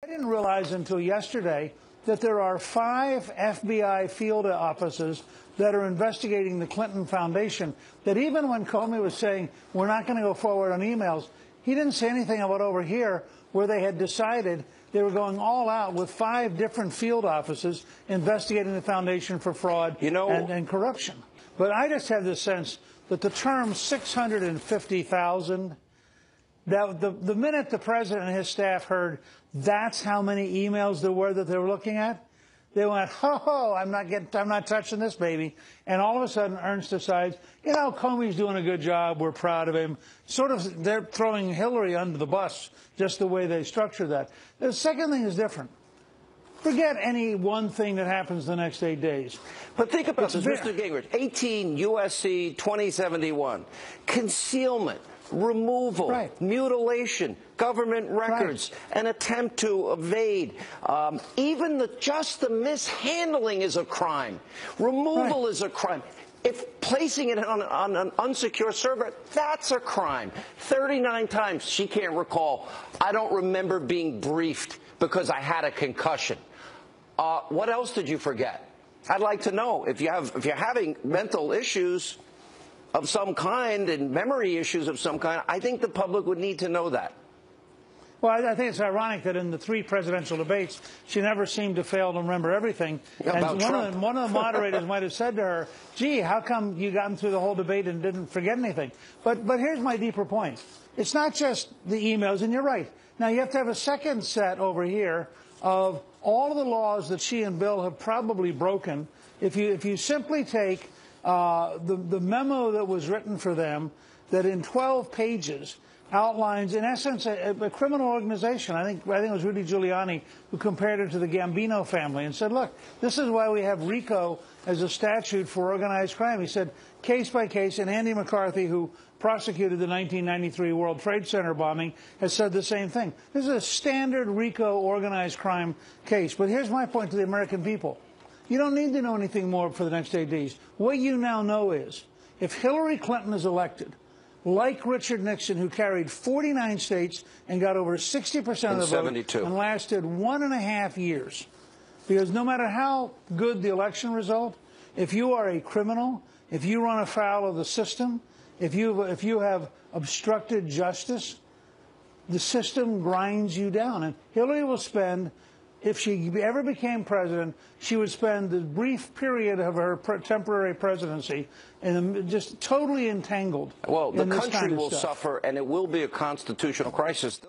I didn't realize until yesterday that there are 5 FBI field offices that are investigating the Clinton Foundation, that even when Comey was saying, we're not going to go forward on emails, he didn't say anything about over here where they had decided they were going all out with 5 different field offices investigating the foundation for fraud and corruption. But I just have this sense that the term 650,000, that the minute the president and his staff heard that's how many emails there were that they were looking at, they went, ho, I'm not touching this baby. And all of a sudden, Ernst decides, Comey's doing a good job. We're proud of him. Sort of, they're throwing Hillary under the bus, just the way they structure that. The second thing is different. Forget any one thing that happens the next 8 days. But think about this, Mr. Gingrich. 18 U.S.C. 2071. Concealment, removal, mutilation, government records, an attempt to evade. Even just the mishandling is a crime. Removal is a crime. If placing it on an unsecure server, that's a crime. 39 times, she can't recall. I don't remember being briefed because I had a concussion. What else did you forget? I'd like to know if you're having mental issues of some kind and memory issues of some kind. I think the public would need to know that. Well, I think it's ironic that in the 3 presidential debates, she never seemed to fail to remember everything. And one of the moderators might have said to her, gee, how come you got through the whole debate and didn't forget anything? But here's my deeper point. It's not just the emails, and you're right. Now, you have to have a second set over here of all of the laws that she and Bill have probably broken. If you simply take the memo that was written for them, that in 12 pages outlines, in essence, a criminal organization. I think it was Rudy Giuliani who compared it to the Gambino family and said, look, this is why we have RICO as a statute for organized crime. He said, case by case, and Andy McCarthy, who prosecuted the 1993 World Trade Center bombing, has said the same thing. This is a standard RICO organized crime case. But here's my point to the American people. You don't need to know anything more for the next 8 days. What you now know is, if Hillary Clinton is elected, like Richard Nixon, who carried 49 states and got over 60% of the vote and lasted 1.5 years. Because no matter how good the election result, if you are a criminal, if you run afoul of the system, if you have obstructed justice, the system grinds you down. And Hillary will spend, if she ever became president, she would spend the brief period of her temporary presidency and just totally entangled. Well, the country will suffer, and it will be a constitutional crisis.